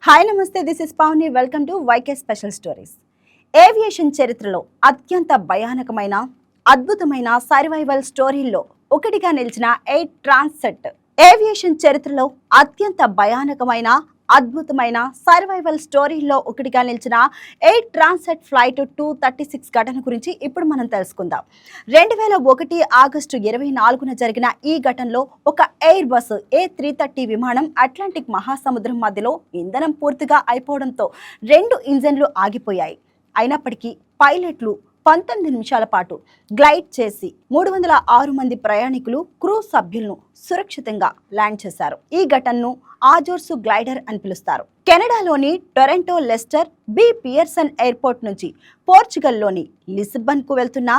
Hi నమస్తే, this is Pavani. Welcome to YK special stories. Aviation చరిత్రలో అత్యంత భయానకమైన అద్భుతమైన సర్వైవల్ స్టోరీల్లో ఒకటిగా నిలిచిన ఎయిర్ ట్రాన్సెట్. ఏవియేషన్ చరిత్రలో అత్యంత భయానకమైన అద్భుతమైన సర్వైవల్ స్టోరీల్లో ఒకటిగా నిలిచిన ఎయిర్ ట్రాన్సెట్ ఫ్లైట్ 236 ఘటన గురించి ఇప్పుడు మనం తెలుసుకుందాం. 2001 ఆగస్టు 24న జరిగిన ఈ ఘటనలో ఒక ఎయిర్ బస్ A330 విమానం అట్లాంటిక్ మహాసముద్రం మధ్యలో ఇంధనం పూర్తిగా అయిపోవడంతో 2 ఇంజన్లు ఆగిపోయాయి. అయినప్పటికీ పైలట్లు 19 నిమిషాల పాటు గ్లైడ్ చేసి 306 మంది ప్రయాణికులు, క్రూ సభ్యులను సురక్షితంగా ల్యాండ్ చేశారు. ఈ ఘటనను ఆజోర్సు గ్లైడర్ అని పిలుస్తారు. కెనడాలోని Toronto Lester B Pearson airport నుంచి పోర్చుగల్లోని లిస్బన్ కు వెళ్తున్న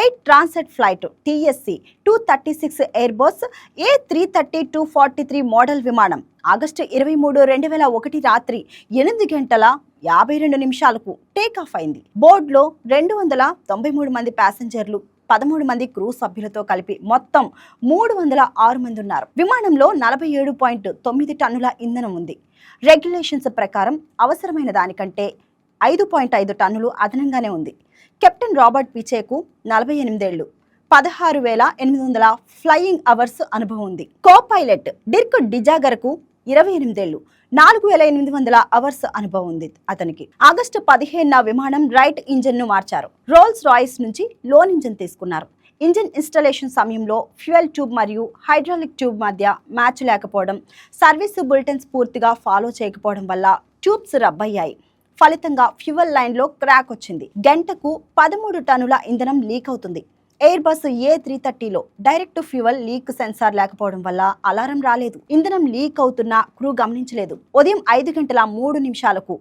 Air Transat flight TSC 236 Airbus A330-243 model విమానం ఆగస్టు 23, 2001 రాత్రి 8 గంటల 52 నిమిషాలకు టేకాఫ్ అయింది. బోర్డులో 293 మంది ప్యాసింజర్లు, 13 మంది క్రూ సభ్యులతో కలిపి మొత్తం 306 మంది ఉన్నారు. విమానంలో 47.9 టన్నుల ఇంధనం ఉంది. రెగ్యులేషన్స్ ప్రకారం అవసరమైన దానికంటే 5.5 టన్నులు అదనంగానే ఉంది. కెప్టెన్ రాబర్ట్ పిచేకు 48 ఏళ్లు, 16,800 ఫ్లయింగ్ అవర్స్ అనుభవం ఉంది. కో పైలట్ డిర్క్ డిజాగర్కు 28 ఏళ్లు, 4,800 అవర్స్ అనుభవం ఉంది అతనికి. ఆగస్టు 15న విమానం రైట్ ఇంజన్ ను మార్చారు. రోల్స్ రాయిస్ నుంచి లోన్ ఇంజన్ తీసుకున్నారు. ఇంజన్ ఇన్స్టాలేషన్ సమయంలో ఫ్యూయల్ ట్యూబ్ మరియు హైడ్రాలిక్ ట్యూబ్ మధ్య మ్యాచ్ లేకపోవడం, సర్వీస్ బులెటిన్స్ పూర్తిగా ఫాలో చేయకపోవడం వల్ల ట్యూబ్స్ రబ్ అయ్యాయి. ఫలితంగా ఫ్యూయల్ లైన్ లో క్రాక్ వచ్చింది. గంటకు 13 టన్నుల ఇంధనం లీక్ అవుతుంది. ఎయిర్ బస్ A330లో డైరెక్ట్ ఫ్యూయల్ లీక్ సెన్సార్ లేకపోవడం వల్ల అలారం రాలేదు. ఇంధనం లీక్ అవుతున్న క్రూ గమనించలేదు. ఉదయం 5 గంటల 3 నిమిషాలకు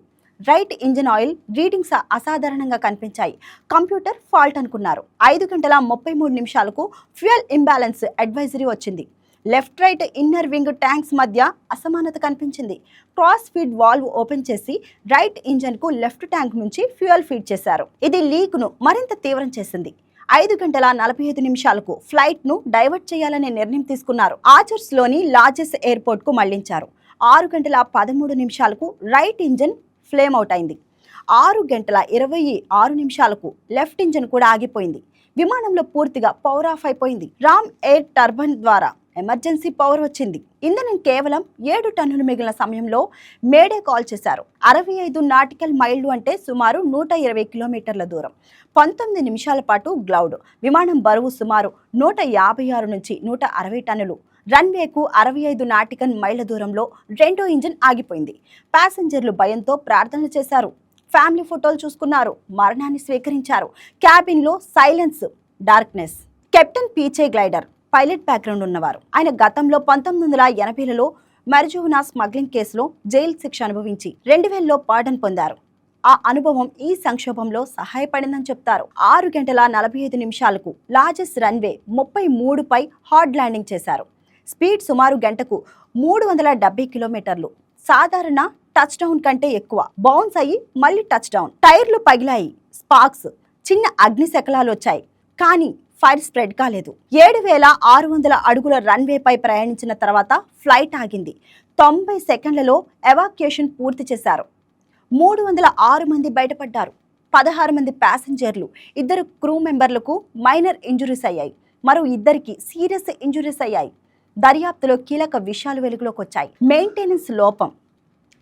రైట్ ఇంజిన్ ఆయిల్ రీడింగ్స్ అసాధారణంగా కనిపించాయి. కంప్యూటర్ ఫాల్ట్ అనుకున్నారు. 5 గంటల 33 నిమిషాలకు ఫ్యూయల్ ఇంబ్యాలెన్స్ అడ్వైజరీ వచ్చింది. Left right inner wing tanks మధ్య అసమానత కనిపించింది. క్రాస్ ఫీడ్ వాల్వ్ ఓపెన్ చేసి రైట్ ఇంజన్ కు లెఫ్ట్ ట్యాంక్ నుంచి ఫ్యూయల్ ఫీడ్ చేశారు. ఇది లీక్ ను మరింత తీవ్రం చేసింది. 5 గంటల 45 నిమిషాలకు ఫ్లైట్ ను డైవర్ట్ చేయాలనే నిర్ణయం తీసుకున్నారు. ఆచర్స్ లోని లార్జెస్ ఎయిర్పోర్ట్ కు మళ్లించారు. 6 గంటల 13 నిమిషాలకు రైట్ ఇంజన్ ఫ్లేమ్ అవుట్ అయింది. 6 గంటల 26 నిమిషాలకు లెఫ్ట్ ఇంజన్ కూడా ఆగిపోయింది. విమానంలో పూర్తిగా పవర్ ఆఫ్ అయిపోయింది. రామ్ ఎయిర్ టర్బైన్ ద్వారా ఎమర్జెన్సీ పవర్ వచ్చింది. ఇంధనం కేవలం 7 టన్నులు మిగిలిన సమయంలో మేడే కాల్ చేశారు. 65 నాటికల్ మైళ్లు అంటే సుమారు 120 కిలోమీటర్ల దూరం, 19 నిమిషాల పాటు గ్లౌడ్. విమానం బరువు సుమారు 156 నుంచి 160 టన్నులు. రన్వేకు 65 నాటికల్ మైళ్ల దూరంలో రెండో ఇంజిన్ ఆగిపోయింది. ప్యాసింజర్లు భయంతో ప్రార్థనలు చేశారు. ఫ్యామిలీ ఫోటోలు చూసుకున్నారు. మరణాన్ని స్వీకరించారు. క్యాబిన్ లో సైలెన్స్, డార్క్నెస్. కెప్టెన్ పీచే గ్లైడర్ పైలట్ బ్యాక్గ్రౌండ్ ఉన్నవారు. ఆయన గతంలో 1980లలో మరిజోనా స్మగ్లింగ్ కేసులో జైలు శిక్ష అనుభవించి 2000లో పార్డన్ పొందారు. ఆ అనుభవం ఈ సంక్షోభంలో సహాయపడిందని చెప్తారు. 6 గంటల 45 నిమిషాలకు లార్జెస్ రన్వే 33పై హార్డ్ ల్యాండింగ్ చేశారు. స్పీడ్ సుమారు గంటకు 370 కిలోమీటర్లు. సాధారణ టచ్ డౌన్ కంటే ఎక్కువ. బౌన్స్ అయ్యి మళ్ళీ టచ్ డౌన్. టైర్లు పగిలాయి. స్పార్క్స్, చిన్న అగ్ని శకలాలు వచ్చాయి. కానీ ఫైర్ స్ప్రెడ్ కాలేదు. 7,600 అడుగుల రన్వేపై ప్రయాణించిన తర్వాత ఫ్లైట్ ఆగింది. 90 సెకండ్లలో ఎవాక్యుయేషన్ పూర్తి చేశారు. 306 మంది బయటపడ్డారు. 16 మంది ప్యాసింజర్లు, 2 క్రూ మెంబర్లకు మైనర్ ఇంజురీస్ అయ్యాయి. మరో 2కి సీరియస్ ఇంజురీస్ అయ్యాయి. దర్యాప్తులో కీలక విషయాలు వెలుగులోకి వచ్చాయి. మెయింటెనెన్స్ లోపం,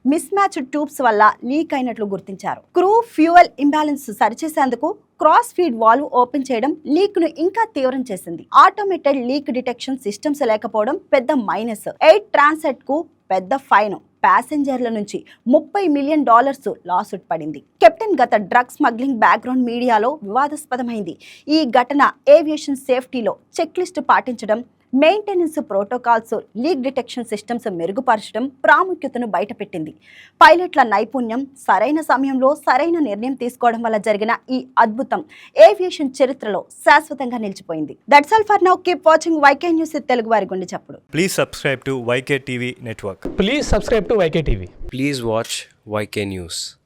మిస్ మ్యాచ్ ట్యూబ్స్ వల్ల లీక్ అయినట్లు గుర్తించారు. క్రూ ఫ్యూయల్ ఇంబ్యాలెన్స్ సరిచేసేందుకు క్రాస్ ఫీడ్ వాల్వ్ ఓపెన్ చేయడం లీక్ ను ఇంకా తీవ్రం చేసింది. ఆటోమేటెడ్ లీక్ డిటెక్షన్ సిస్టమ్స్ లేకపోవడం పెద్ద మైనస్. ఎయిర్ ట్రాన్సెట్ కు పెద్ద ఫైన్. ప్యాసింజర్ల నుంచి $30 మిలియన్ లాసూట్ పడింది. కెప్టెన్ గత డ్రగ్ స్మగ్లింగ్ బ్యాక్గ్రౌండ్ మీడియాలో వివాదాస్పదమైంది. ఈ ఘటన ఏవియేషన్ సేఫ్టీలో చెక్ లిస్ట్ పాటించడం, maintenance protocols, leak detection systems మెరుగుపరచడం ప్రాముఖ్యతను బయటపెట్టింది. పైలట్ల నైపుణ్యం, సరైన సమయంలో సరైన నిర్ణయం తీసుకోవడం వల్ల జరిగిన ఈ అద్భుతం ఏవియేషన్ చరిత్రలో శాశ్వతంగా నిలిచిపోయింది. That's all for now. Keep watching YK news, Telugu వారి గుండె చప్పుడు. Please subscribe to YK TV Network. Please subscribe to YK TV. Please watch YK News.